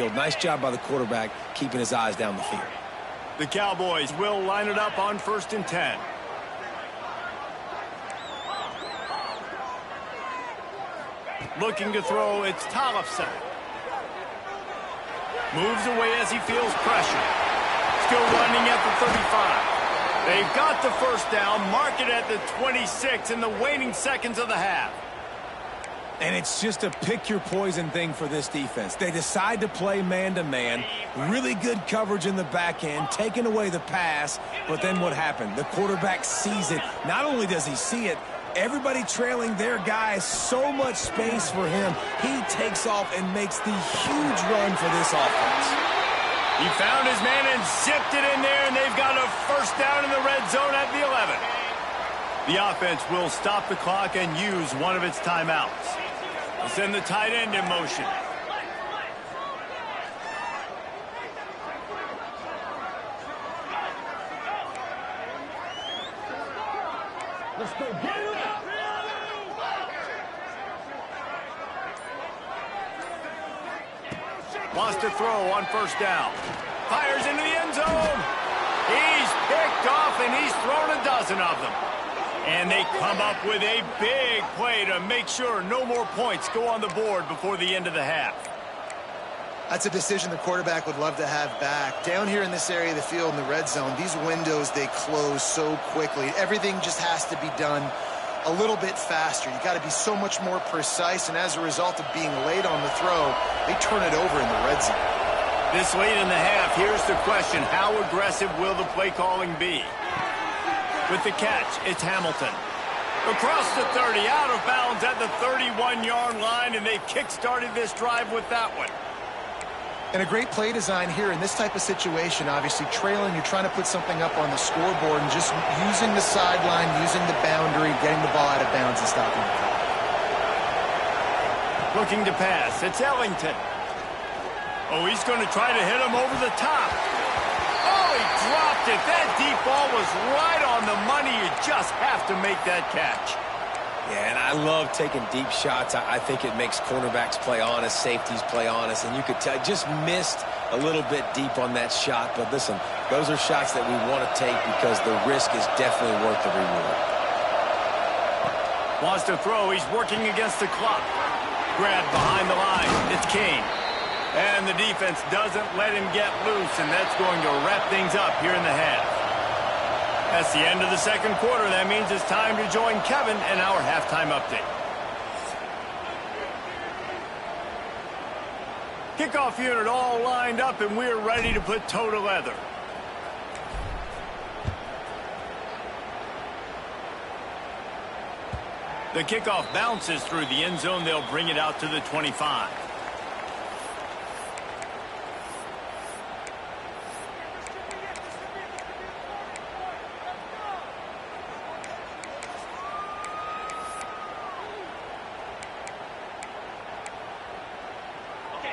Nice job by the quarterback keeping his eyes down the field. The Cowboys will line it up on 1st and 10. Looking to throw, it's Tollefson. Moves away as he feels pressure. Still running at the 35. They've got the first down, mark it at the 26 in the waning seconds of the half. And it's just a pick-your-poison thing for this defense. They decide to play man-to-man, really good coverage in the back end, taking away the pass, but then what happened? The quarterback sees it. Not only does he see it, everybody trailing their guy, so much space for him. He takes off and makes the huge run for this offense. He found his man and zipped it in there, and they've got a first down in the red zone at the 11. The offense will stop the clock and use one of its timeouts. They'll send the tight end in motion. Let's go get it. Wants to throw on first down. Fires into the end zone. He's picked off, and he's thrown a dozen of them. And they come up with a big play to make sure no more points go on the board before the end of the half. That's a decision the quarterback would love to have back. Down here in this area of the field in the red zone, these windows, they close so quickly. Everything just has to be done a little bit faster. You got to be so much more precise, and as a result of being late on the throw, they turn it over in the red zone. This late in the half, here's the question: how aggressive will the play calling be? With the catch, it's Hamilton. Across the 30, out of bounds at the 31-yard line, and they've kick-started this drive with that one. And a great play design here in this type of situation. Obviously, trailing, you're trying to put something up on the scoreboard, and just using the sideline, using the boundary, getting the ball out of bounds and stopping the clock. Looking to pass, it's Ellington. Oh, he's going to try to hit him over the top. Oh, he dropped it. That deep ball was right on the money. You just have to make that catch. Yeah, and I love taking deep shots. I think it makes cornerbacks play honest, safeties play honest, and you could tell just missed a little bit deep on that shot. But listen, those are shots that we want to take because the risk is definitely worth the reward. Wants to throw. He's working against the clock. Grabbed behind the line. It's Kane. And the defense doesn't let him get loose, and that's going to wrap things up here in the half. That's the end of the second quarter. That means it's time to join Kevin in our halftime update. Kickoff unit all lined up, and we're ready to put toe to leather. The kickoff bounces through the end zone. They'll bring it out to the 25.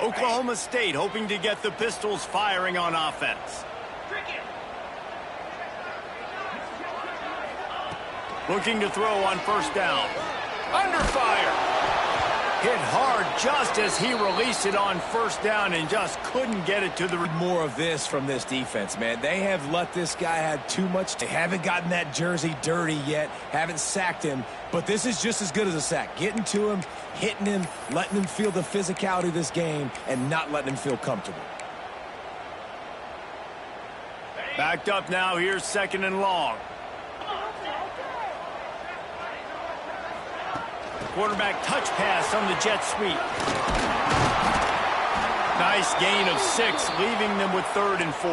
Oklahoma State hoping to get the Pistols firing on offense. Looking to throw on first down. Under fire. Hit hard just as he released it on first down and just couldn't get it to the... More of this from this defense, man. They have let this guy have too much. They haven't gotten that jersey dirty yet, haven't sacked him, but this is just as good as a sack. Getting to him, hitting him, letting him feel the physicality of this game, and not letting him feel comfortable. Backed up now. Here's second and long. Quarterback touch pass on the jet sweep. Nice gain of 6, leaving them with 3rd and 4.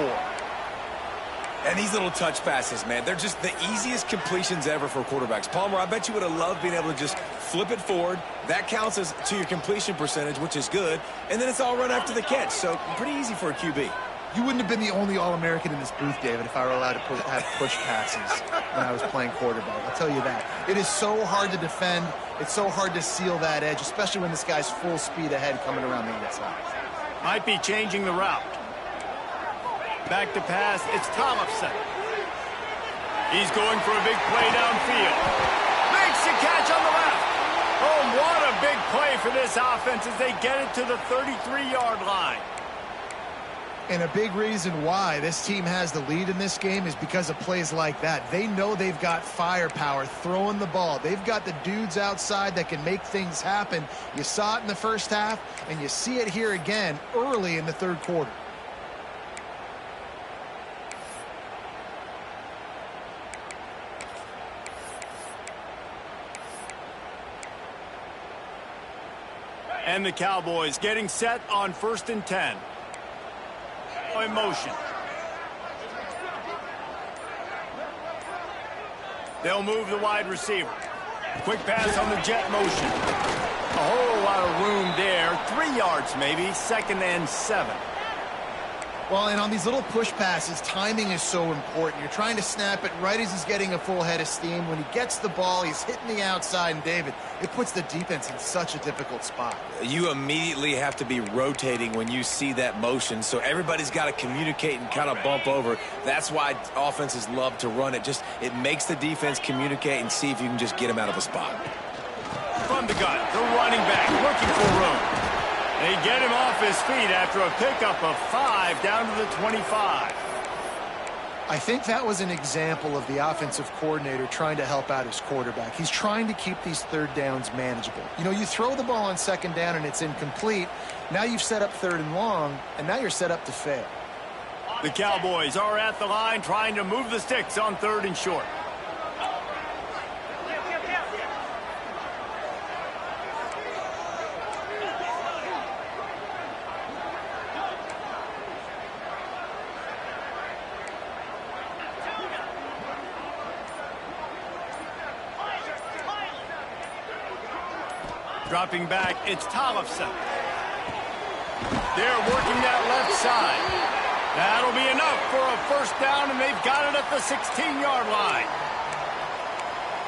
And these little touch passes, man, they're just the easiest completions ever for quarterbacks. Palmer, I bet you would have loved being able to just flip it forward. That counts as to your completion percentage, which is good. And then it's all run after the catch, so pretty easy for a QB. You wouldn't have been the only All-American in this booth, David, if I were allowed to have push passes when I was playing quarterback. I'll tell you that. It is so hard to defend. It's so hard to seal that edge, especially when this guy's full speed ahead coming around the inside. Might be changing the route. Back to pass. It's Tollefson. He's going for a big play downfield. Makes the catch on the left. Oh, what a big play for this offense as they get it to the 33-yard line. And a big reason why this team has the lead in this game is because of plays like that. They know they've got firepower throwing the ball. They've got the dudes outside that can make things happen. You saw it in the first half, and you see it here again early in the third quarter. And the Cowboys getting set on 1st and 10. In motion. They'll move the wide receiver. Quick pass on the jet motion. A whole lot of room there. 3 yards maybe. 2nd and 7. Well, and on these little push passes, timing is so important. You're trying to snap it right as he's getting a full head of steam. When he gets the ball, he's hitting the outside, and David, it puts the defense in such a difficult spot. You immediately have to be rotating when you see that motion, so everybody's got to communicate and kind of bump over. That's why offenses love to run it. It makes the defense communicate and see if you can just get him out of a spot. From the gun, the running back looking for room. They get him off his feet after a pickup of 5 down to the 25. I think that was an example of the offensive coordinator trying to help out his quarterback. He's trying to keep these third downs manageable. You know, you throw the ball on 2nd down and it's incomplete. Now you've set up 3rd and long, and now you're set up to fail. The Cowboys are at the line trying to move the sticks on 3rd and short. Dropping back, it's Tollefson. They're working that left side. That'll be enough for a 1st down, and they've got it at the 16-yard line.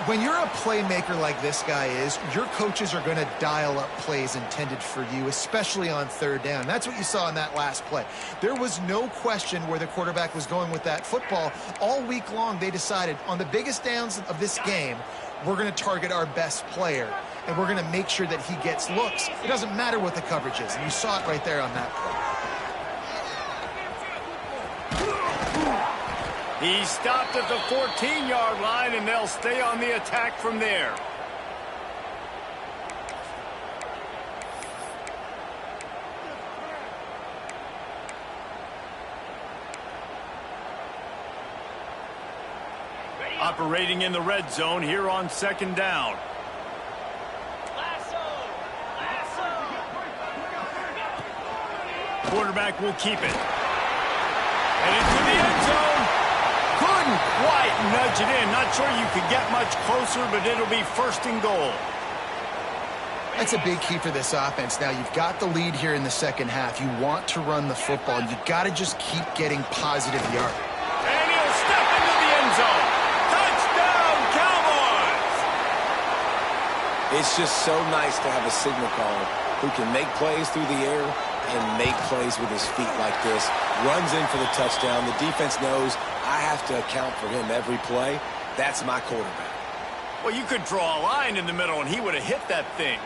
When you're a playmaker like this guy is, your coaches are going to dial up plays intended for you, especially on 3rd down. That's what you saw in that last play. There was no question where the quarterback was going with that football. All week long, they decided on the biggest downs of this game, we're going to target our best player, and we're going to make sure that he gets looks. It doesn't matter what the coverage is, and you saw it right there on that play. He stopped at the 14-yard line, and they'll stay on the attack from there. Operating in the red zone here on 2nd down. Quarterback will keep it. And into the end zone. Couldn't quite nudge it in. Not sure you could get much closer, but it'll be 1st and goal. That's a big key for this offense. Now, you've got the lead here in the 2nd half. You want to run the football. You've got to just keep getting positive yards. And he'll step into the end zone. Touchdown, Cowboys! It's just so nice to have a signal caller who can make plays through the air and make plays with his feet like this. Runs in for the touchdown. The defense knows I have to account for him every play. That's my quarterback. Well, you could draw a line in the middle, and he would have hit that thing.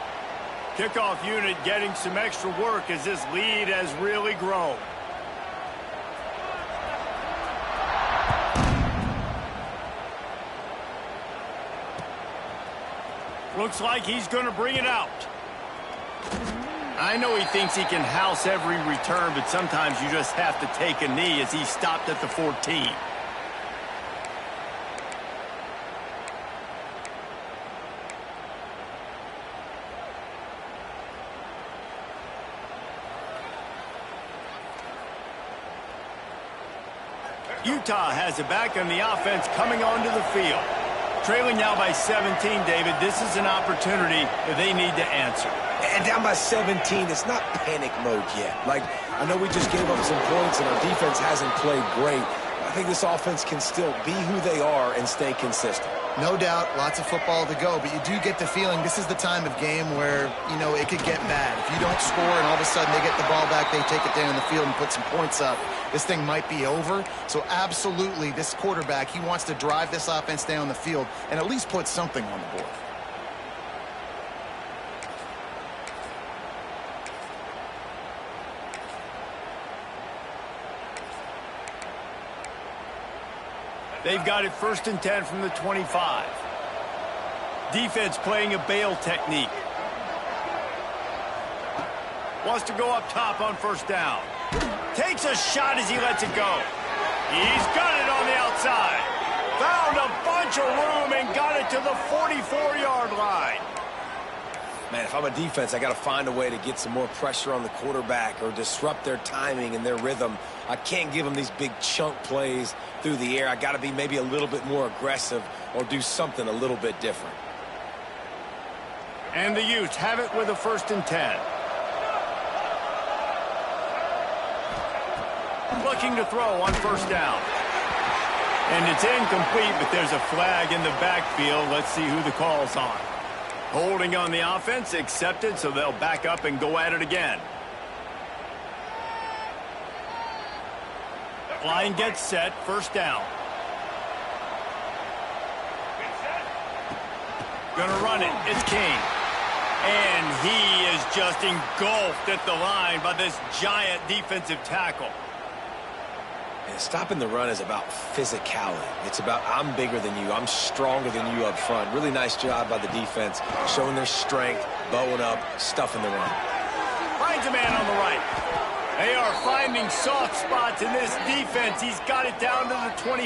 Kickoff unit getting some extra work as this lead has really grown. Looks like he's going to bring it out. I know he thinks he can house every return, but sometimes you just have to take a knee as he stopped at the 14. Utah has it back on the offense coming onto the field. Trailing now by 17, David. This is an opportunity that they need to answer. And down by 17, it's not panic mode yet. Like, I know we just gave up some points and our defense hasn't played great. I think this offense can still be who they are and stay consistent. No doubt, lots of football to go, but you do get the feeling this is the time of game where, you know, it could get bad. If you don't score and all of a sudden they get the ball back, they take it down the field and put some points up, this thing might be over. So absolutely, this quarterback, he wants to drive this offense down the field and at least put something on the board. They've got it 1st and 10 from the 25. Defense playing a bail technique. Wants to go up top on 1st down. Takes a shot as he lets it go. He's got it on the outside. Found a bunch of room and got it to the 44-yard line. Man, if I'm a defense, I got to find a way to get some more pressure on the quarterback or disrupt their timing and their rhythm. I can't give them these big chunk plays through the air. I got to be maybe a little bit more aggressive or do something a little bit different. And the Utes have it with a 1st and 10. Looking to throw on 1st down. And it's incomplete, but there's a flag in the backfield. Let's see who the call's on. Holding on the offense, accepted, so they'll back up and go at it again. Line gets set, 1st down. Gonna run it, it's King. And he is just engulfed at the line by this giant defensive tackle. And stopping the run is about physicality. It's about I'm bigger than you. I'm stronger than you up front. Really nice job by the defense, showing their strength, bowing up, stuffing the run. Finds a man on the right. They are finding soft spots in this defense. He's got it down to the 25.